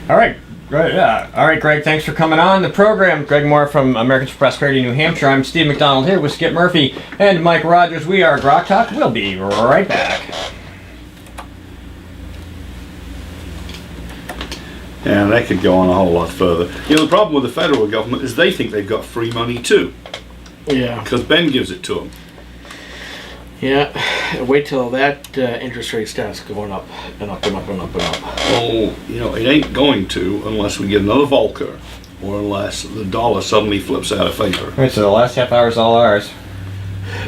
All right. Great. Yeah. All right, Greg. Thanks for coming on the program. Greg Moore from Americans for Prosperity, New Hampshire. I'm Steve McDonald here with Skip Murphy and Mike Rogers. We are GrokTALK. We'll be right back. And that could go on a whole lot further. The problem with the federal government is they think they've got free money too. Yeah. Because Ben gives it to them. Yeah. Wait till that interest rate starts going up and up and up and up and up. Oh, it ain't going to unless we get another Volcker or unless the dollar suddenly flips out of favor. All right, so the last half hour is all ours.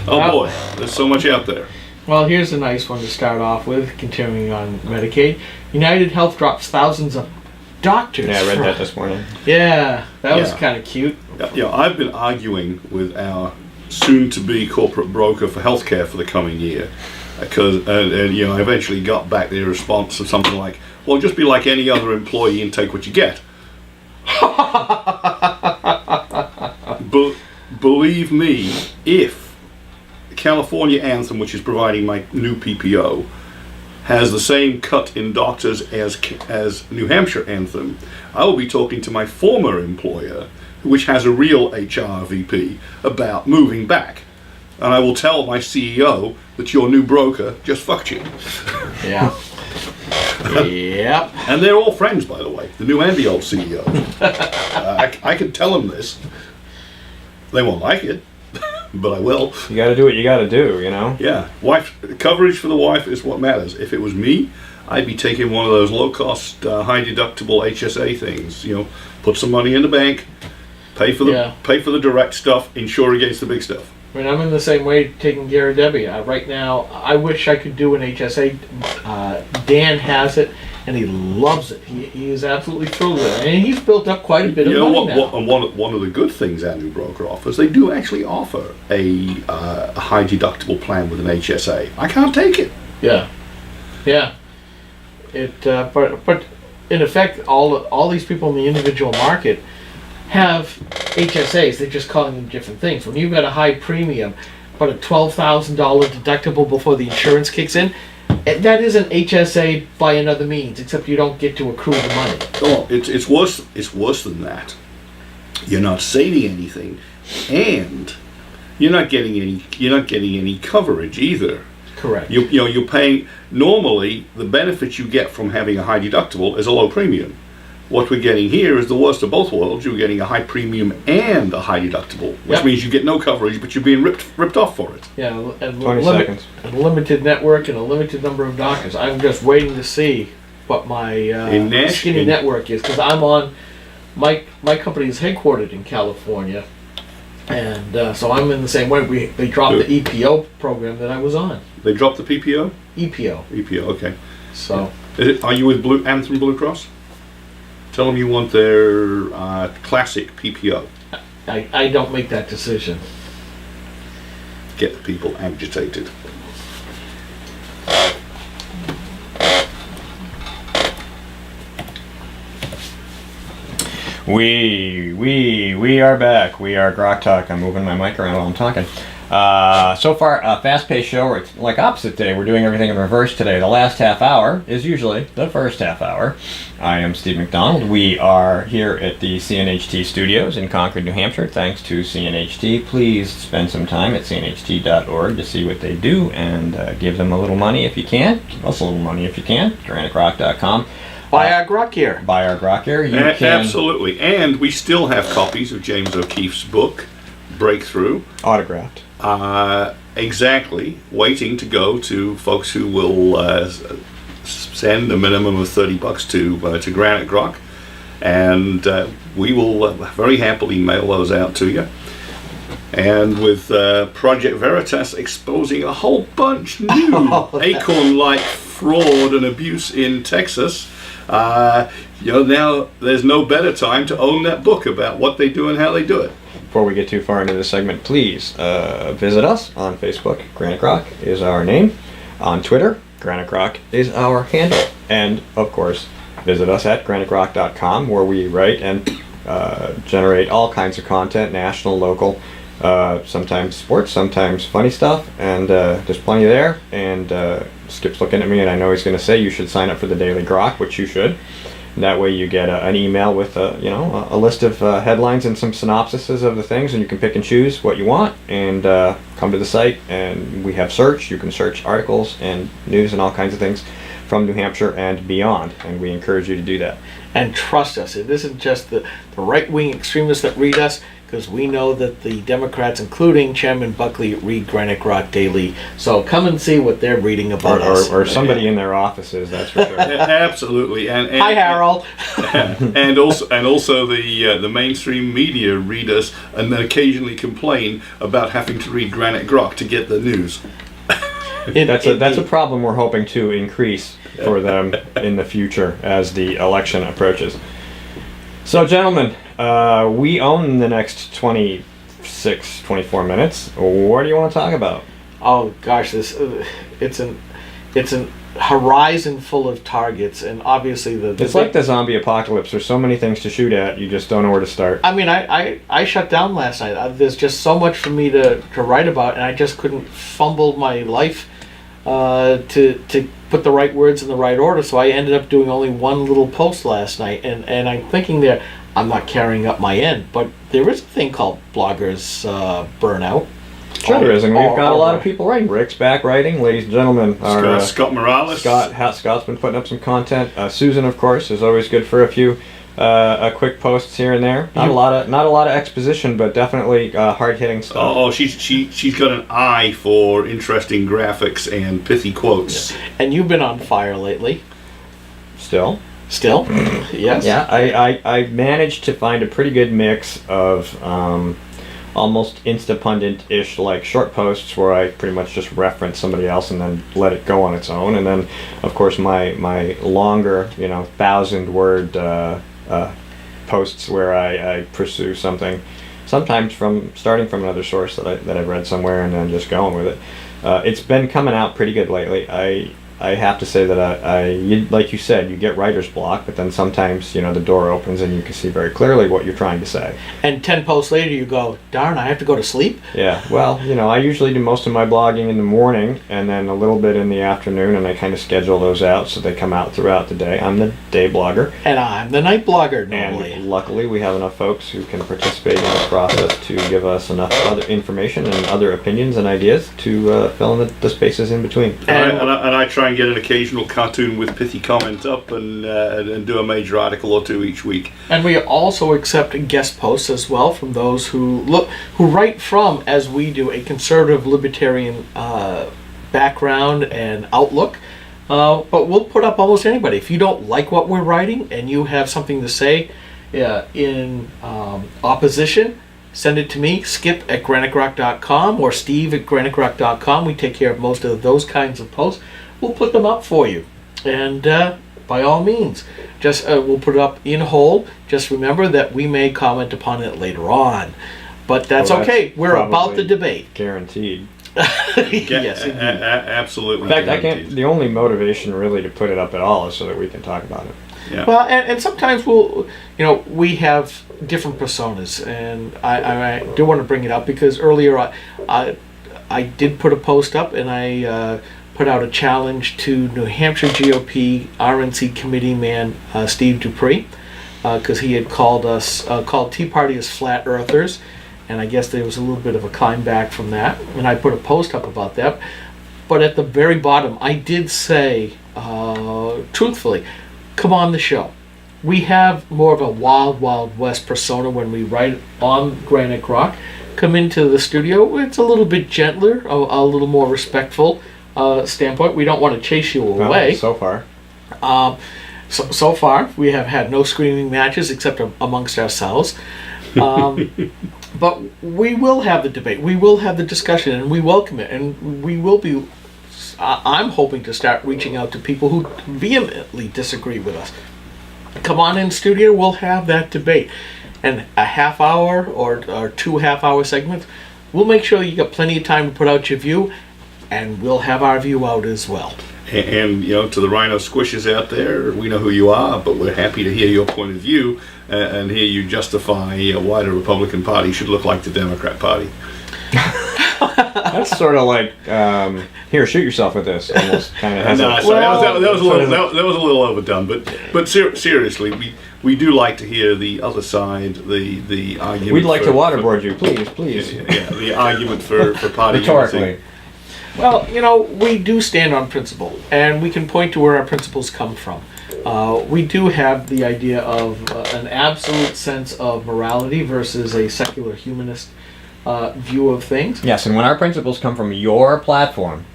Oh boy, there's so much out there. Well, here's a nice one to start off with, continuing on Medicaid. United Health drops thousands of doctors. Yeah, I read that this morning. Yeah, that was kind of cute. I've been arguing with our soon-to-be corporate broker for healthcare for the coming year, because I eventually got back the response of something like, "Well, just be like any other employee and take what you get." But believe me, if California Anthem, which is providing my new PPO, has the same cut in doctors as New Hampshire Anthem, I will be talking to my former employer, which has a real HR VP, about moving back. And I will tell my CEO that your new broker just fucked you. Yeah. Yep. And they're all friends, by the way, the new and the old CEO. I can tell them this. They won't like it, but I will. You got to do what you got to do, Yeah, coverage for the wife is what matters. If it was me, I'd be taking one of those low-cost, high-deductible HSA things. Put some money in the bank, pay for the direct stuff, insure against the big stuff. I mean, I'm in the same way taking care of Debbie. Right now, I wish I could do an HSA. Dan has it, and he loves it. He is absolutely thrilled with it. And he's built up quite a bit of money now. And one of the good things our new broker offers, they do actually offer a high deductible plan with an HSA. I can't take it. Yeah. But in effect, all these people in the individual market have HSAs. They're just calling them different things. When you've got a high premium, but a $12,000 deductible before the insurance kicks in, that is an HSA by another means, except you don't get to accrue the money. Oh, it's worse. It's worse than that. You're not saving anything, and you're not getting any coverage either. Correct. You're paying. Normally, the benefit you get from having a high deductible is a low premium. What we're getting here is the worst of both worlds. You're getting a high premium and a high deductible, which means you get no coverage, but you're being ripped off for it. Yeah, and 20 seconds. A limited network and a limited number of doctors. I'm just waiting to see what my skinny network is, because I'm on. My company is headquartered in California, and so I'm in the same way. They dropped the EPO program that I was on. They dropped the PPO? EPO. EPO, okay. So, are you with Anthem Blue Cross? Tell them you want their classic PPO. I don't make that decision. Get the people agitated. We are back. We are GrokTALK. I'm moving my mic around while I'm talking. So far, a fast-paced show. It's like opposite today. We're doing everything in reverse today. The last half hour is usually the first half hour. I am Steve McDonald. We are here at the CNHT studios in Concord, New Hampshire. Thanks to CNHT. Please spend some time at cnht.org to see what they do and give them a little money if you can. Give us a little money if you can. GrokTALK.com. Buy our Grok gear. Buy our Grok gear. Absolutely. And we still have copies of James O'Keefe's book, Breakthrough. Autographed. Exactly. Waiting to go to folks who will send a minimum of $30 to Granite Grok. And we will very happily mail those out to you. And with Project Veritas exposing a whole bunch new Acorn-like fraud and abuse in Texas, now there's no better time to own that book about what they do and how they do it. Before we get too far into this segment, please visit us on Facebook. Granite Grok is our name. On Twitter, Granite Grok is our handle. And, of course, visit us at granitegrok.com, where we write and generate all kinds of content, national, local, sometimes sports, sometimes funny stuff, and there's plenty there. And Skip's looking at me, and I know he's going to say you should sign up for the Daily Grok, which you should. That way you get an email with a list of headlines and some synopsises of the things, and you can pick and choose what you want and come to the site. And we have search. You can search articles and news and all kinds of things from New Hampshire and beyond, and we encourage you to do that. And trust us, it isn't just the right-wing extremists that read us, because we know that the Democrats, including Chairman Buckley, read Granite Rock daily. So come and see what they're reading about us. Or somebody in their offices, that's for sure. Absolutely. And Hi, Harold. and also the mainstream media read us and then occasionally complain about having to read Granite Grok to get the news. That's a problem we're hoping to increase for them in the future as the election approaches. So, gentlemen, we own the next 24 minutes. What do you want to talk about? Oh gosh, it's an horizon full of targets, and obviously it's like the zombie apocalypse. There's so many things to shoot at, you just don't know where to start. I mean, I shut down last night. There's just so much for me to write about, and I just couldn't fumble my life to put the right words in the right order. So I ended up doing only one little post last night, and I'm thinking there, I'm not carrying up my end, but there is a thing called bloggers burnout. Sure there is, and we've got a lot of people writing. Rick's back writing, ladies and gentlemen. Scott Morales. Scott's been putting up some content. Susan, of course, is always good for a few quick posts here and there. Not a lot of exposition, but definitely hard-hitting stuff. Oh, she's got an eye for interesting graphics and pithy quotes. Yeah. And you've been on fire lately. Still? Yes. Yeah, I managed to find a pretty good mix of almost Instapundit-ish like short posts where I pretty much just reference somebody else and then let it go on its own, and then of course my longer 1,000-word posts where I pursue something, sometimes starting from another source that I've read somewhere and then just going with it. It's been coming out pretty good lately. I have to say that like you said, you get writer's block, but then sometimes, the door opens and you can see very clearly what you're trying to say. And 10 posts later you go, darn, I have to go to sleep? Yeah, well, I usually do most of my blogging in the morning and then a little bit in the afternoon, and I kind of schedule those out so they come out throughout the day. I'm the day blogger. And I'm the night blogger normally. And luckily we have enough folks who can participate in this process to give us enough other information and other opinions and ideas to fill in the spaces in between. And I try and get an occasional cartoon with pithy comment up and do a major article or two each week. And we also accept guest posts as well from those who write from, as we do, a conservative libertarian background and outlook. But we'll put up almost anybody. If you don't like what we're writing and you have something to say in opposition, send it to me, skip@granitegrok.com or steve@granitegrok.com. We take care of most of those kinds of posts. We'll put them up for you. And by all means, just we'll put it up in whole. Just remember that we may comment upon it later on. But that's okay. We're about the debate. Guaranteed. Yes, indeed. Absolutely. In fact, the only motivation really to put it up at all is so that we can talk about it. Yeah. Well, and sometimes we have different personas, and I do want to bring it up because earlier I did put a post up, and I put out a challenge to New Hampshire GOP RNC committee man Steve Dupree, because he had called Tea Party as flat earthers, and I guess there was a little bit of a climb back from that, and I put a post up about that. But at the very bottom, I did say, truthfully, come on the show. We have more of a wild, wild west persona when we write on Granite Grok. Come into the studio, it's a little bit gentler, a little more respectful standpoint. We don't want to chase you away. So far. So far, we have had no screaming matches except amongst ourselves. But we will have the debate. We will have the discussion, and we welcome it. And we will be, I'm hoping to start reaching out to people who vehemently disagree with us. Come on in studio, we'll have that debate. And a half hour or 2 half-hour segments, we'll make sure you got plenty of time to put out your view, and we'll have our view out as well. And to the Rhino Squishers out there, we know who you are, but we're happy to hear your point of view and hear you justify why the Republican Party should look like the Democrat Party. That's sort of like, here, shoot yourself with this. Almost kind of has No, a... sorry, that was a little overdone. But seriously, we do like to hear the other side, the argument. We'd like to waterboard you, please. Yeah, the argument for party Rhetorically. unity. Well, we do stand on principle, and we can point to where our principles come from. We do have the idea of an absolute sense of morality versus a secular humanist view of things. Yes, and when our principles come from your platform,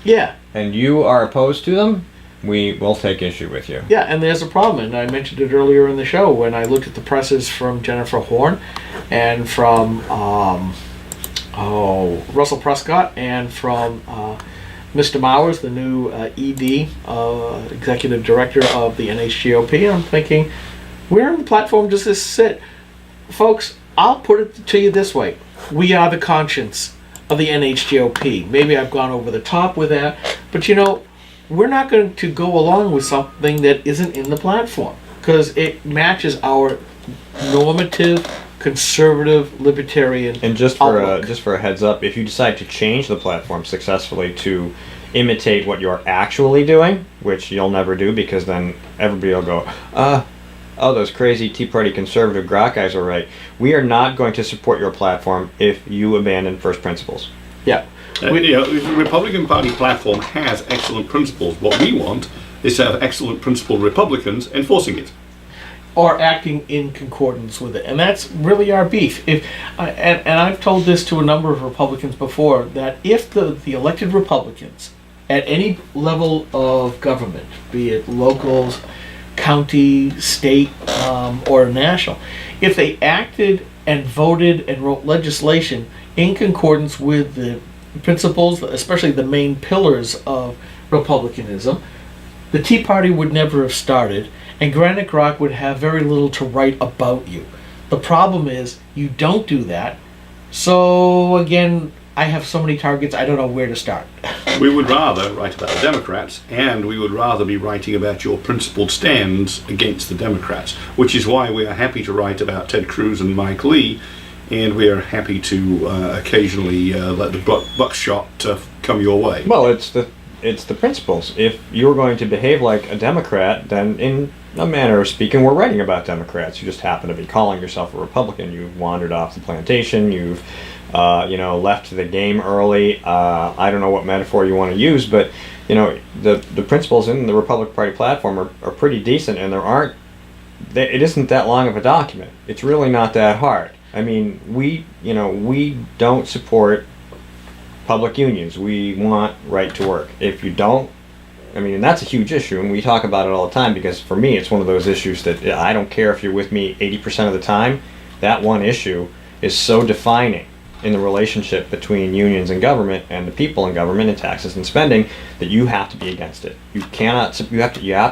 Yeah, and you are opposed to them, we will take issue with you. yeah, and there's a problem, and I mentioned it earlier in the show when I looked at the presses from Jennifer Horn and from Russell Prescott and from Mr. Mowers, the new ED, Executive Director of the NHGOP. I'm thinking, where on the platform does this sit? Folks, I'll put it to you this way. We are the conscience of the NHGOP. Maybe I've gone over the top with that, but we're not going to go along with something that isn't in the platform because it matches our normative, conservative, libertarian And just for outlook. a heads up, if you decide to change the platform successfully to imitate what you're actually doing, which you'll never do because then everybody will go, oh, those crazy Tea Party conservative grok guys are right. We are not going to support your platform if you abandon first principles. Yeah. The Republican Party platform has excellent principles. What we want is to have excellent principled Republicans enforcing it. Or acting in concordance with it, and that's really our beef. And I've told this to a number of Republicans before, that if the elected Republicans at any level of government, be it locals, county, state, or national, if they acted and voted and wrote legislation in concordance with the principles, especially the main pillars of republicanism, the Tea Party would never have started, and Granite Grok would have very little to write about you. The problem is, you don't do that, so again, I have so many targets, I don't know where to start. We would rather write about the Democrats, and we would rather be writing about your principled stands against the Democrats, which is why we are happy to write about Ted Cruz and Mike Lee, and we are happy to occasionally let the buckshot come your way. Well, it's the principles. If you're going to behave like a Democrat, then in a manner of speaking, we're writing about Democrats. You just happen to be calling yourself a Republican. You've wandered off the plantation. You've, left the game early. I don't know what metaphor you want to use, but the principles in the Republican Party platform are pretty decent, and it isn't that long of a document. It's really not that hard. I mean, we don't support public unions. We want right to work. If you don't, and that's a huge issue, and we talk about it all the time because for me, it's one of those issues that I don't care if you're with me 80% of the time. That one issue is so defining in the relationship between unions and government and the people in government and taxes and spending that you have to be against it. You have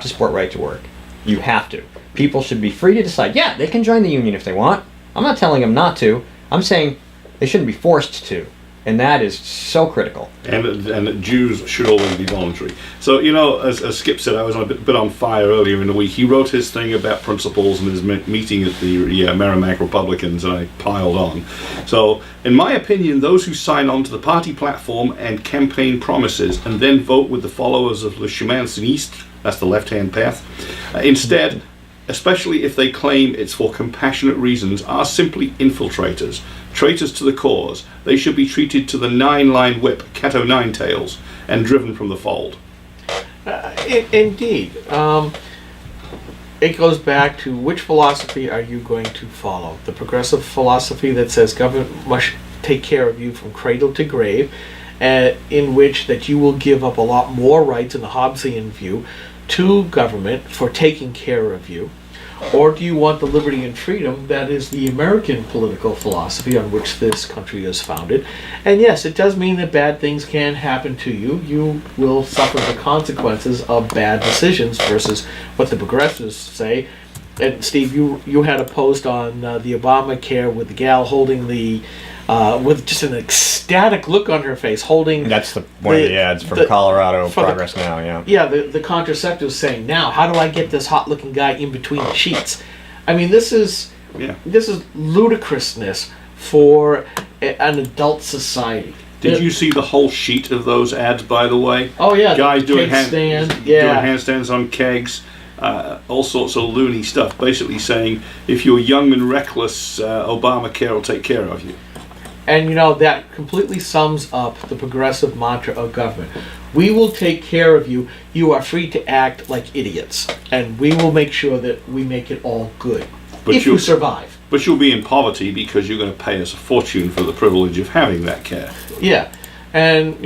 to support right to work. You have to. People should be free to decide, yeah, they can join the union if they want. I'm not telling them not to. I'm saying they shouldn't be forced to. And that is so critical. And Jews should always be voluntary. So, as Skip said, I was a bit on fire earlier in the week. He wrote his thing about principles in his meeting at the Merrimack Republicans, and I piled on. So, in my opinion, those who sign on to the party platform and campaign promises and then vote with the followers of Le Chemin Sinistre, that's the left-hand path, instead, especially if they claim it's for compassionate reasons, are simply infiltrators, traitors to the cause. They should be treated to the 9-line whip, cat o' nine tails, and driven from the fold. Indeed. It goes back to which philosophy are you going to follow? The progressive philosophy that says government must take care of you from cradle to grave, in which that you will give up a lot more rights in the Hobbesian view to government for taking care of you? Or do you want the liberty and freedom that is the American political philosophy on which this country is founded? And yes, it does mean that bad things can happen to you. You will suffer the consequences of bad decisions versus what the progressives say. And Steve, you had a post on the Obamacare with the gal holding the with just an ecstatic look on her face, holding... That's one of the ads from Colorado Progress Now, yeah. Yeah, the contraceptives saying, now, how do I get this hot-looking guy in between the sheets? This is ludicrousness for an adult society. Did you see the whole sheet of those ads, by the way? Oh yeah, Guys doing stand. doing Yeah. handstands on kegs, all sorts of loony stuff. Basically saying, if you're young and reckless, Obamacare will take care of you. And that completely sums up the progressive mantra of government. We will take care of you. You are free to act like idiots, and we will make sure that we make it all good. But if you survive. But you'll be in poverty because you're going to pay us a fortune for the privilege of having that care. Yeah, and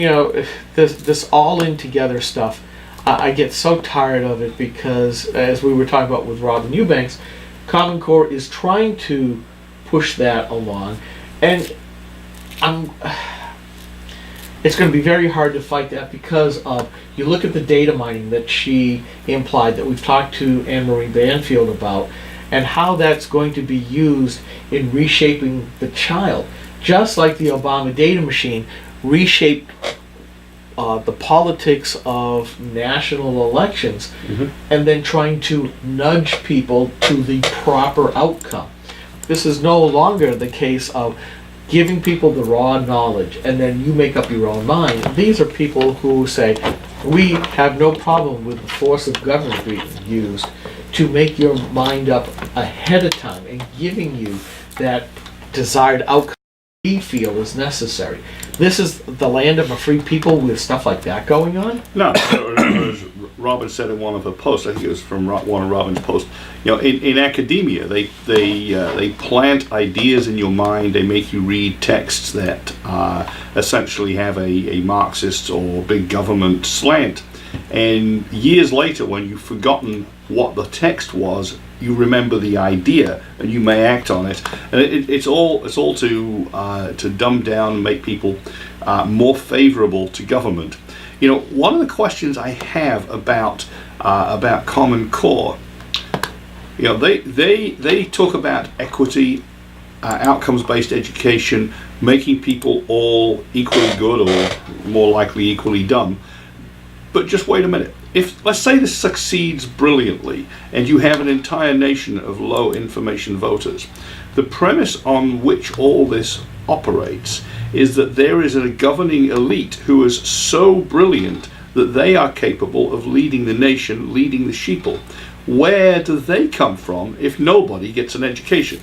this all in together stuff, I get so tired of it because, as we were talking about with Robin Eubanks, Common Core is trying to push that along, and it's going to be very hard to fight that because of, you look at the data mining that she implied, that we've talked to Anne-Marie Banfield about, and how that's going to be used in reshaping the child. Just like the Obama data machine reshaped the politics of national elections, and then trying to nudge people to the proper outcome. This is no longer the case of giving people the raw knowledge and then you make up your own mind. These are people who say, we have no problem with the force of government being used to make your mind up ahead of time and giving you that desired outcome we feel is necessary. This is the land of a free people with stuff like that going on? No, as Robin said in one of her posts, I think it was from one of Robin's posts, in academia, they plant ideas in your mind, they make you read texts that essentially have a Marxist or big government slant. And years later, when you've forgotten what the text was, you remember the idea and you may act on it. And it's all to dumb down and make people more favorable to government. One of the questions I have about Common Core, they talk about equity, outcomes-based education, making people all equally good or more likely equally dumb. But just wait a minute. If, let's say this succeeds brilliantly and you have an entire nation of low information voters, the premise on which all this operates is that there is a governing elite who is so brilliant that they are capable of leading the nation, leading the sheeple. Where do they come from if nobody gets an education?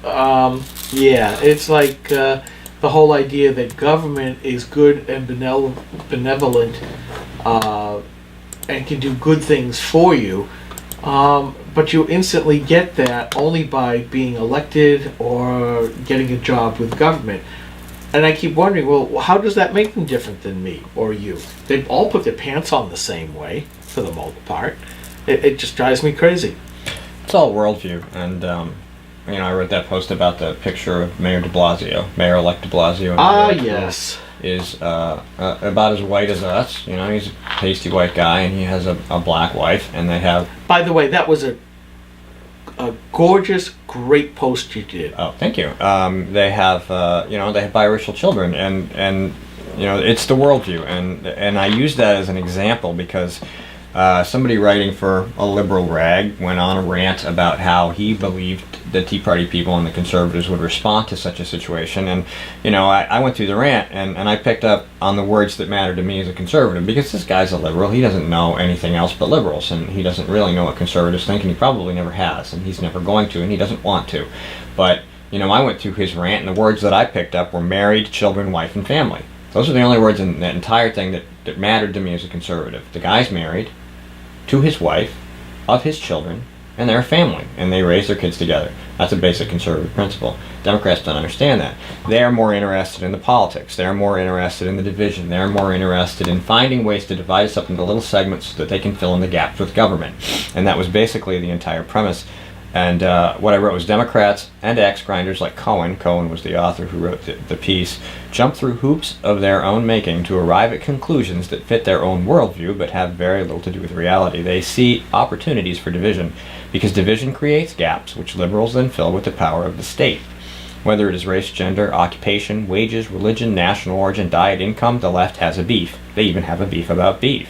Yeah, it's like the whole idea that government is good and benevolent and can do good things for you, but you instantly get that only by being elected or getting a job with government. And I keep wondering, well, how does that make them different than me or you? They all put their pants on the same way, for the most part. It just drives me crazy. It's all worldview, and I read that post about the picture of Mayor-elect de Blasio. Yes. Is about as white as us. He's a pasty white guy, and he has a black wife, and they have... By the way, that was a gorgeous, great post you did. Oh, thank you. They have, they have biracial children, and it's the worldview, and I use that as an example because somebody writing for a liberal rag went on a rant about how he believed the Tea Party people and the conservatives would respond to such a situation. And, I went through the rant and I picked up on the words that mattered to me as a conservative, because this guy's a liberal. He doesn't know anything else but liberals, and he doesn't really know what conservatives think, and he probably never has, and he's never going to, and he doesn't want to. But, I went through his rant, and the words that I picked up were married, children, wife, and family. Those are the only words in that entire thing that mattered to me as a conservative. The guy's married to his wife, of his children, and they're a family, and they raise their kids together. That's a basic conservative principle. Democrats don't understand that. They're more interested in the politics. They're more interested in the division. They're more interested in finding ways to divide us up into little segments so that they can fill in the gaps with government. And that was basically the entire premise. And what I wrote was Democrats and axe grinders like Cohen was the author who wrote the piece, jump through hoops of their own making to arrive at conclusions that fit their own worldview but have very little to do with reality. They see opportunities for division because division creates gaps which liberals then fill with the power of the state. Whether it is race, gender, occupation, wages, religion, national origin, diet, income, the left has a beef. They even have a beef about beef.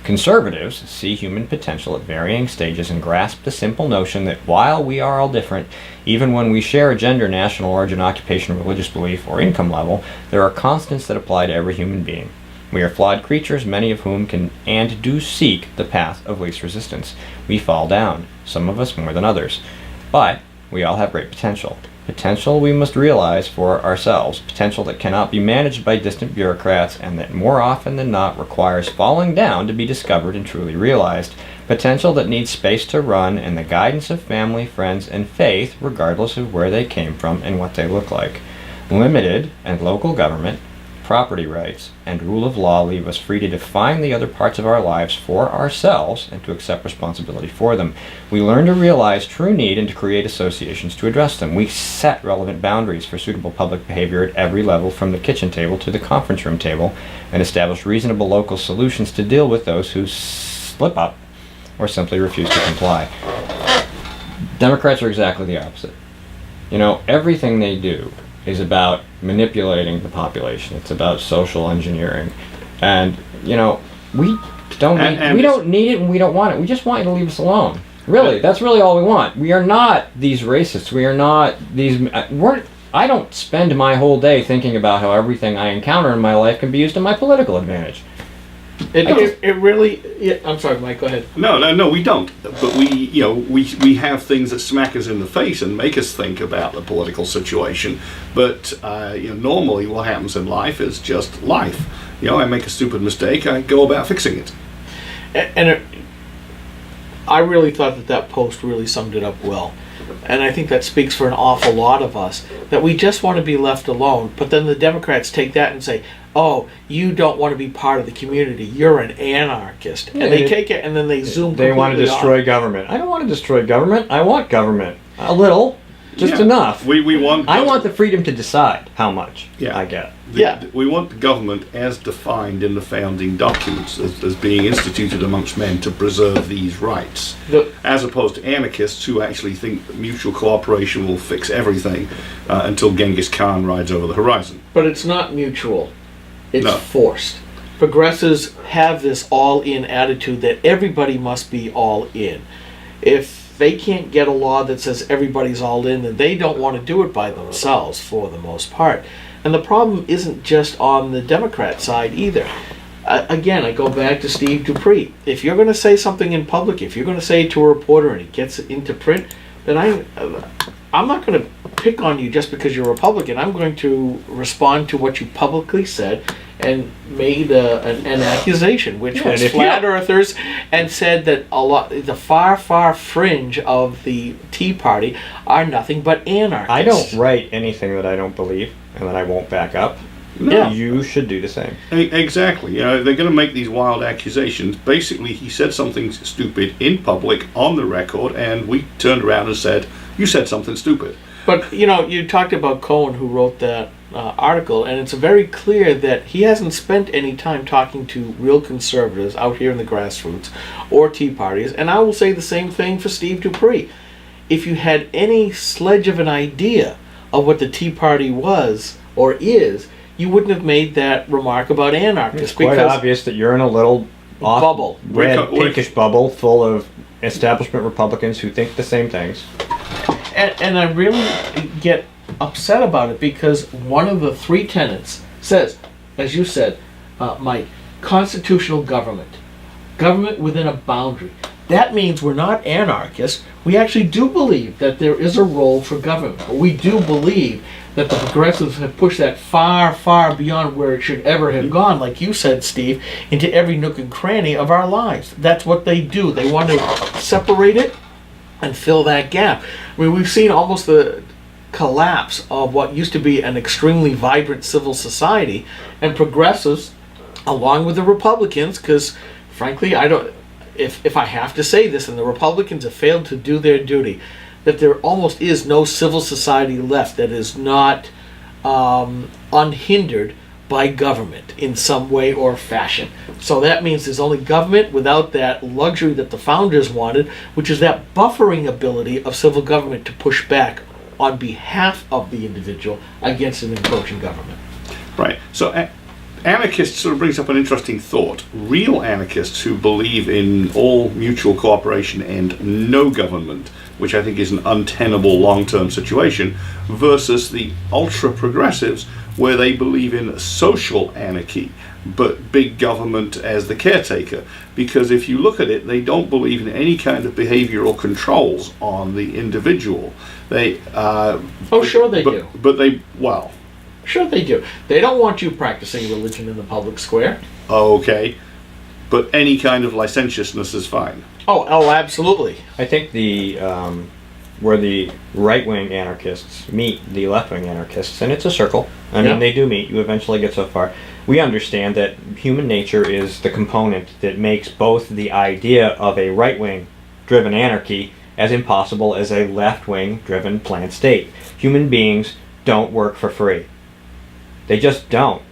Conservatives see human potential at varying stages and grasp the simple notion that while we are all different, even when we share a gender, national origin, occupation, religious belief, or income level, there are constants that apply to every human being. We are flawed creatures, many of whom can and do seek the path of least resistance. We fall down, some of us more than others. But we all have great potential. Potential we must realize for ourselves, potential that cannot be managed by distant bureaucrats and that more often than not requires falling down to be discovered and truly realized, potential that needs space to run and the guidance of family, friends, and faith regardless of where they came from and what they look like. Limited and local government, property rights, and rule of law leave us free to define the other parts of our lives for ourselves and to accept responsibility for them. We learn to realize true need and to create associations to address them. We set relevant boundaries for suitable public behavior at every level, from the kitchen table to the conference room table, and establish reasonable local solutions to deal with those who slip up or simply refuse to comply. Democrats are exactly the opposite. You know, everything they do is about manipulating the population. It's about social engineering, and you know we don't need it and we don't want it. We just want you to leave us alone. Really, that's really all we want. We are not these racists. We are not these. I don't spend my whole day thinking about how everything I encounter in my life can be used to my political advantage. It really. Yeah, I'm sorry, Mike. Go ahead. No, we don't. But we have things that smack us in the face and make us think about the political situation. But normally, what happens in life is just life. I make a stupid mistake, I go about fixing it. I really thought that post really summed it up well. And I think that speaks for an awful lot of us, that we just want to be left alone. But then the Democrats take that and say, oh, you don't want to be part of the community. You're an anarchist. Yeah, and they take it and then they zoom They want to destroy government. I don't want to destroy government. I want government. A little. Just enough. I want the freedom to decide how much I get. We want the government as defined in the founding documents as being instituted amongst men to preserve these rights, as opposed to anarchists who actually think that mutual cooperation will fix everything until Genghis Khan rides over the horizon. But it's not mutual. It's forced. Progressives have this all-in attitude that everybody must be all in. If they can't get a law that says everybody's all in, then they don't want to do it by themselves for the most part. And the problem isn't just on the Democrat side either. Again, I go back to Steve Dupree. If you're going to say something in public, if you're going to say it to a reporter and it gets into print, then I'm not going to pick on you just because you're a Republican. I'm going to respond to what you publicly said and made an accusation, which was flat earthers, and said that the far fringe of the Tea Party are nothing but anarchists. I don't write anything that I don't believe and that I won't back up. No. You should do the same. Exactly. They're going to make these wild accusations. Basically, he said something stupid in public on the record, and we turned around and said, you said something stupid. But, you talked about Cohen, who wrote that article, and it's very clear that he hasn't spent any time talking to real conservatives out here in the grassroots or Tea Parties, and I will say the same thing for Steve Dupree. If you had any sledge of an idea of what the Tea Party was or is, you wouldn't have made that remark about anarchists. It's quite obvious that you're in a little bubble, red, pinkish bubble full of establishment Republicans who think the same things. And I really get upset about it because one of the three tenets says, as you said, Mike, constitutional government. Government within a boundary. That means we're not anarchists. We actually do believe that there is a role for government. But we do believe that the progressives have pushed that far beyond where it should ever have gone, like you said, Steve, into every nook and cranny of our lives. That's what they do. They want to separate it and fill that gap. I mean, we've seen almost the collapse of what used to be an extremely vibrant civil society, and progressives, along with the Republicans, because frankly, if I have to say this, and the Republicans have failed to do their duty, that there almost is no civil society left that is not unhindered by government in some way or fashion. So that means there's only government without that luxury that the founders wanted, which is that buffering ability of civil government to push back on behalf of the individual against an encroaching government. Right. So anarchists sort of brings up an interesting thought. Real anarchists who believe in all mutual cooperation and no government, which I think is an untenable long-term situation, versus the ultra-progressives where they believe in social anarchy, but big government as the caretaker. Because if you look at it, they don't believe in any kind of behavioral controls on the individual. They Oh, sure they do. But they, well, Sure they do. They don't want you practicing religion in the public square. okay, but any kind of licentiousness is fine. Oh, absolutely. I think where the right-wing anarchists meet the left-wing anarchists, and it's a circle. I mean, they do meet. You eventually get so far. We understand that human nature is the component that makes both the idea of a right-wing driven anarchy as impossible as a left-wing driven planned state. Human beings don't work for free. They just don't.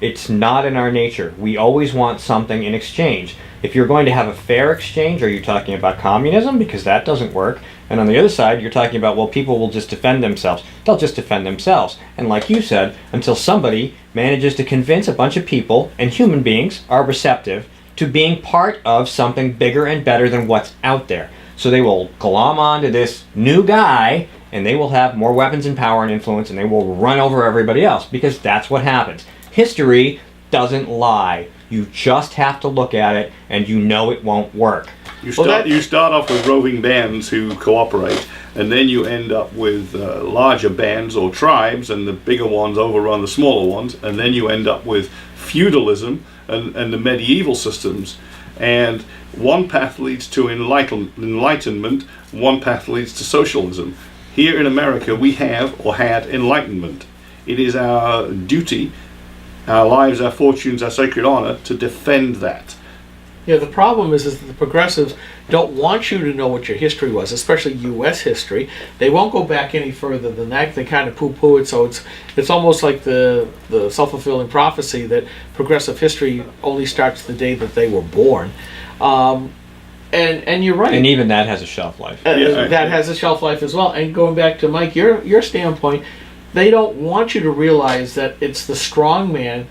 It's not in our nature. We always want something in exchange. If you're going to have a fair exchange, are you talking about communism? Because that doesn't work. And on the other side, you're talking about, well, people will just defend themselves. They'll just defend themselves. And like you said, until somebody manages to convince a bunch of people, and human beings are receptive to being part of something bigger and better than what's out there. So they will glom onto this new guy, and they will have more weapons and power and influence, and they will run over everybody else, because that's what happens. History doesn't lie. You just have to look at it, and you know it won't work. You start off with roving bands who cooperate, and then you end up with larger bands or tribes, and the bigger ones overrun the smaller ones, and then you end up with feudalism and the medieval systems. And one path leads to enlightenment, one path leads to socialism. Here in America, we have or had enlightenment. It is our duty, our lives, our fortunes, our sacred honor, to defend that. Yeah, the problem is that the progressives don't want you to know what your history was, especially U.S. history. They won't go back any further than that. They kind of poo-poo it, so it's almost like the self-fulfilling prophecy that progressive history only starts the day that they were born. And you're right. And even that has a shelf life. That has a shelf life as well. And going back to Mike, your standpoint, they don't want you to realize that it's the strongman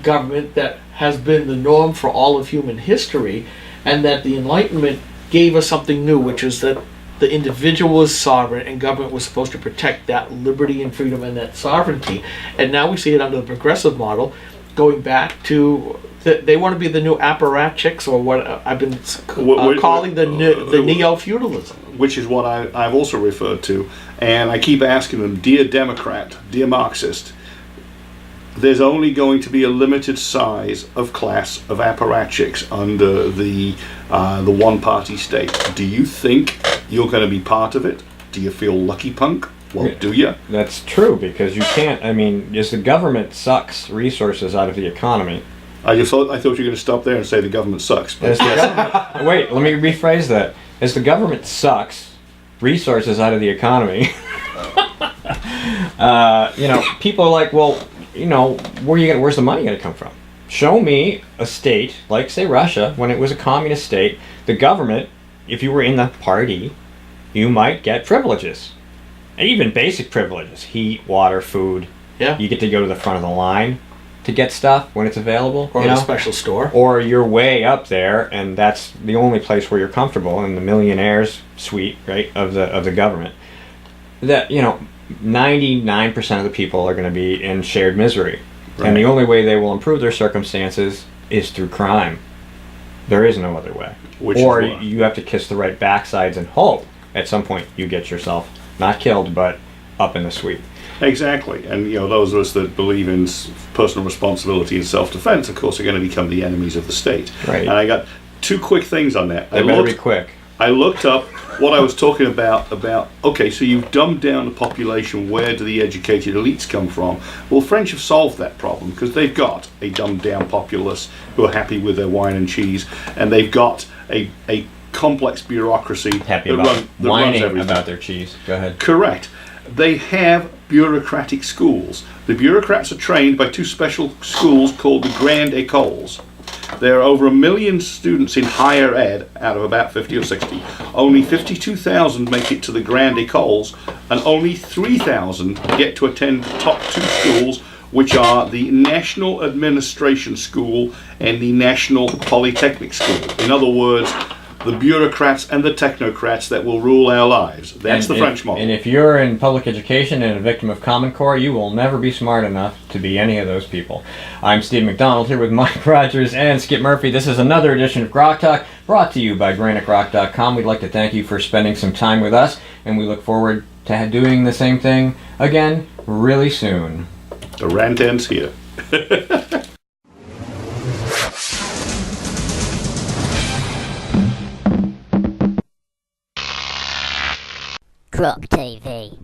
government that has been the norm for all of human history, and that the Enlightenment gave us something new, which is that the individual was sovereign and government was supposed to protect that liberty and freedom and that sovereignty. And now we see it under the progressive model, going back to they want to be the new apparatchiks, or what I've been calling the neo-feudalism. Which is what I've also referred to. And I keep asking them, dear Democrat, dear Marxist, there's only going to be a limited size of class of apparatchiks under the one-party state. Do you think you're going to be part of it? Do you feel lucky, punk? Well, do you? That's true, because you can't. I mean, as the government sucks resources out of the economy. I thought you were going to stop there and say the government sucks. But wait, let me rephrase that. As the government sucks resources out of the economy, people are like, well, where's the money going to come from? Show me a state, like, say, Russia, when it was a communist state, the government, if you were in the party, you might get privileges. And even basic privileges. Heat, water, food. Yeah. You get to go to the front of the line to get stuff when it's available. Or in a special store. Or you're way up there, and that's the only place where you're comfortable, in the millionaire's suite, right, of the government. That, 99% of the people are going to be in shared misery. Right. And the only way they will improve their circumstances is through crime. There is no other way. Or you have to kiss the right backsides and hope at some point you get yourself not killed, but up in the suite. Exactly. And, those of us that believe in personal responsibility and self-defense, of course, are going to become the enemies of the state. Right. And I got two quick things on that. They better be quick. I looked up what I was talking about, okay, so you've dumbed down the population, where do the educated elites come from? Well, French have solved that problem, because they've got a dumbed down populace who are happy with their wine and cheese, and they've got a complex bureaucracy happy about whining about their cheese. Go ahead. Correct. They have bureaucratic schools. The bureaucrats are trained by two special schools called the Grand Écoles. There are over 1 million students in higher ed out of about 50 or 60. Only 52,000 make it to the Grand Écoles, and only 3,000 get to attend the top two schools, which are the National Administration School and the National Polytechnic School. In other words, the bureaucrats and the technocrats that will rule our lives. That's the French model. And if you're in public education and a victim of Common Core, you will never be smart enough to be any of those people. I'm Steve McDonald here with Mike Rogers and Skip Murphy. This is another edition of Grok Talk, brought to you by GrokTALK.com. We'd like to thank you for spending some time with us, and we look forward to doing the same thing again really soon. The rant ends here. Grok TV.